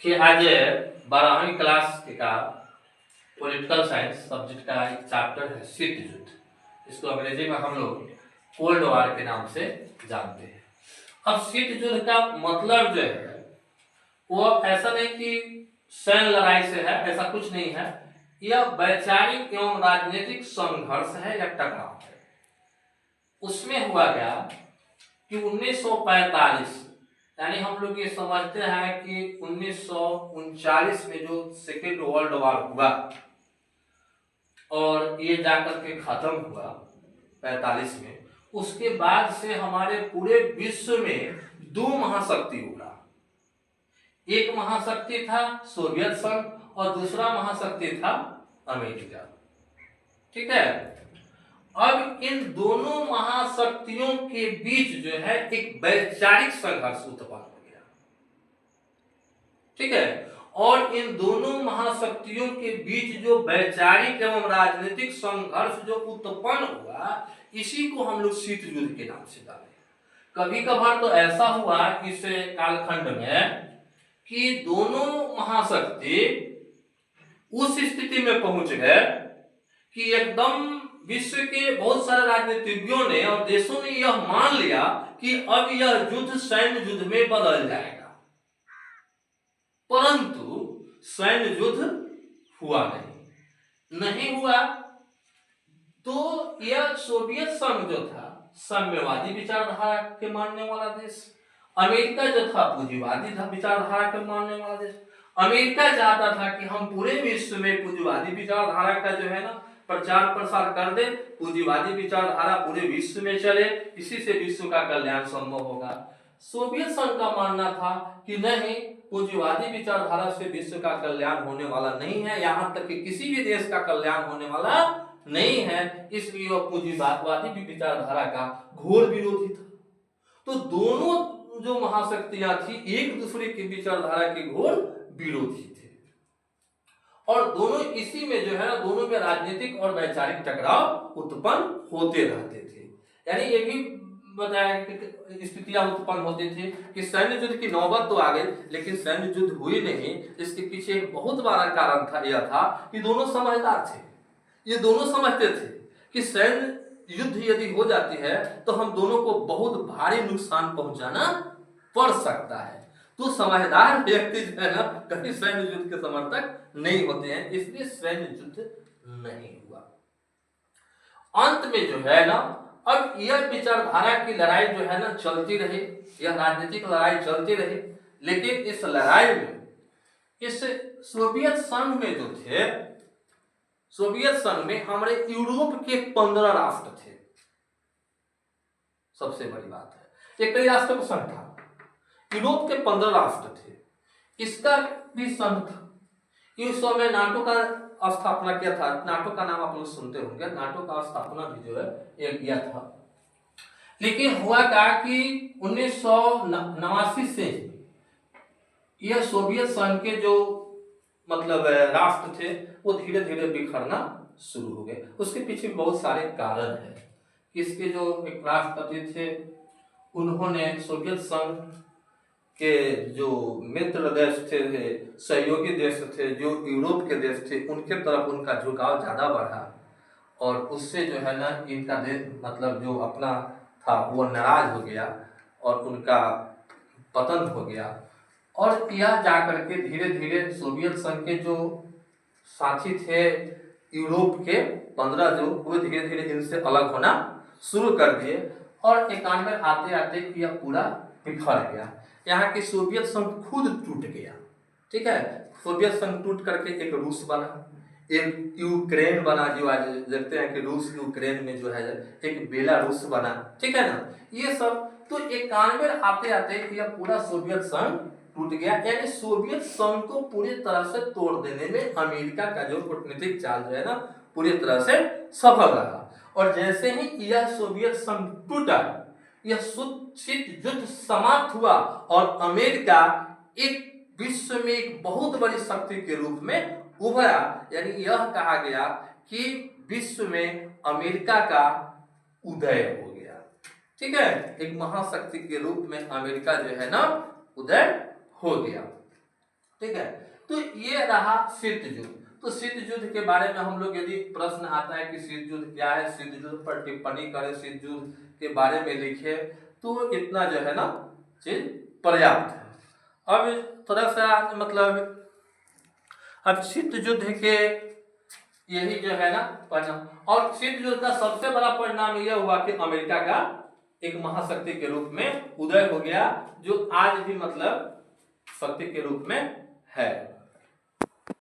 कि आज 12वीं क्लास का पॉलिटिकल साइंस सब्जेक्ट का एक चैप्टर है शीत युद्ध। इसको अंग्रेजी में हम लोग कोल्ड वॉर के नाम से जानते हैं। अब शीत युद्ध का मतलब जो है वो ऐसा नहीं कि सैन्य लड़ाई से है, ऐसा कुछ नहीं है। यह वैचारिक एवं राजनीतिक संघर्ष है या टकराव है। उसमें हुआ क्या कि 1945 यानी हम लोग ये समझते हैं कि 1939 में जो सेकेंड वर्ल्ड वॉर हुआ और ये जाकर के खत्म हुआ 45 में, उसके बाद से हमारे पूरे विश्व में दो महाशक्ति उभरा। एक महाशक्ति था सोवियत संघ और दूसरा महाशक्ति था अमेरिका। ठीक है। अब इन दोनों महाशक्तियों के बीच जो है एक वैचारिक संघर्ष उत्पन्न हो गया। ठीक है। और इन दोनों महाशक्तियों के बीच जो वैचारिक एवं राजनीतिक संघर्ष जो उत्पन्न हुआ, इसी को हम लोग शीत युद्ध के नाम से जाने। कभी कभार तो ऐसा हुआ इस कालखंड में कि दोनों महाशक्ति उस स्थिति में पहुंच गए कि एकदम विश्व के बहुत सारे राजनीतिज्ञों ने और देशों ने यह मान लिया कि अब यह युद्ध सैन्य युद्ध में बदल जाएगा, परंतु सैन्य युद्ध हुआ नहीं हुआ। तो यह सोवियत संघ जो था साम्यवादी विचारधारा के मानने वाला देश, अमेरिका जो था पूंजीवादी विचारधारा के मानने वाला देश। अमेरिका चाहता था कि हम पूरे विश्व में पूंजीवादी विचारधारा का जो है ना प्रचार प्रसार कर दे, पूंजीवादी विचारधारा पूरे विश्व में चले, इसी से विश्व का कल्याण संभव होगा। सोवियत संघ का मानना था कि नहीं, पूंजीवादी विचारधारा से विश्व का कल्याण होने वाला नहीं है, यहाँ तक कि किसी भी देश का कल्याण होने वाला नहीं है, इसलिए वह पूंजीवादी विचारधारा का घोर विरोधी था। तो दोनों जो महाशक्तियां थी एक दूसरे की विचारधारा के घोर विरोधी थे और दोनों इसी में जो है ना दोनों में राजनीतिक और वैचारिक टकराव उत्पन्न होते रहते थे। यानी ये भी बताया कि स्थितियां उत्पन्न होती थी कि सैन्य युद्ध की नौबत तो आ गई, लेकिन सैन्य युद्ध हुई नहीं। इसके पीछे एक बहुत बड़ा कारण था, यह था कि दोनों समझदार थे। ये दोनों समझते थे कि सैन्य युद्ध यदि हो जाती है तो हम दोनों को बहुत भारी नुकसान पहुंचाना पड़ सकता है। तो समझदार व्यक्ति जो है ना कभी सैन्य युद्ध के समर्थक नहीं होते हैं, इसलिए सैन्य युद्ध नहीं हुआ। अंत में जो है ना अब यह विचारधारा की लड़ाई जो है ना चलती रही, यह राजनीतिक लड़ाई चलती रही, लेकिन इस लड़ाई में इस सोवियत संघ में जो थे, सोवियत संघ में हमारे यूरोप के 15 राष्ट्र थे। सबसे बड़ी बात है, ये कई राष्ट्रों का संघ था, यूरोप के 15 राष्ट्र थे। इसका भी संघ था। इस समय नाटो का स्थापना किया था। नाटो का नाम आप लोग सुनते होंगे, नाटो का स्थापना भी जो है ये किया था। लेकिन हुआ क्या कि 1989 से यह सोवियत संघ के जो मतलब राष्ट्र थे वो धीरे धीरे बिखरना शुरू हो गए। उसके पीछे बहुत सारे कारण हैं। इसके जो एक राष्ट्रपति थे उन्होंने सोवियत संघ के जो मित्र देश थे, सहयोगी देश थे, जो यूरोप के देश थे, उनके तरफ उनका झुकाव ज्यादा बढ़ा और उससे जो है ना इनका देश मतलब जो अपना था वो नाराज हो गया और उनका पतन हो गया। और यह जाकर के धीरे धीरे सोवियत संघ के जो साथी थे यूरोप के 15 जो वो धीरे धीरे इनसे अलग होना शुरू कर दिए और 91 आते आते यह पूरा बिखर गया। यहाँ की सोवियत संघ खुद टूट गया। ठीक है, सोवियत संघ टूट करके एक रूस बना, एक यूक्रेन बना, जो आज देखते हैं कि रूस यूक्रेन में जो है एक बेलारूस बना। ठीक है ना, ये सब तो 91 आते आते यह पूरा सोवियत संघ टूट गया। यानी सोवियत संघ को पूरी तरह से तोड़ देने में अमेरिका का जो कूटनीतिक चाल जो है ना पूरी तरह से सफल रहा। और जैसे ही यह सोवियत संघ टूटा, यह शीत युद्ध समाप्त हुआ और अमेरिका एक विश्व में एक बहुत बड़ी शक्ति के रूप में उभरा। यानी यह कहा गया कि विश्व में अमेरिका का उदय हो गया। ठीक है, एक महाशक्ति के रूप में अमेरिका जो है ना उदय हो गया। ठीक है। तो ये रहा शीत युद्ध। तो शीत युद्ध के बारे में हम लोग यदि प्रश्न आता है कि शीत युद्ध क्या है, शीत युद्ध पर टिप्पणी करें, शीत युद्ध के बारे में लिखे, तो इतना जो है ना चीज पर्याप्त है। अब थोड़ा सा मतलब अब शीत युद्ध के यही जो है ना परिणाम, और शीत युद्ध का सबसे बड़ा परिणाम यह हुआ कि अमेरिका का एक महाशक्ति के रूप में उदय हो गया, जो आज भी मतलब शक्ति के रूप में है।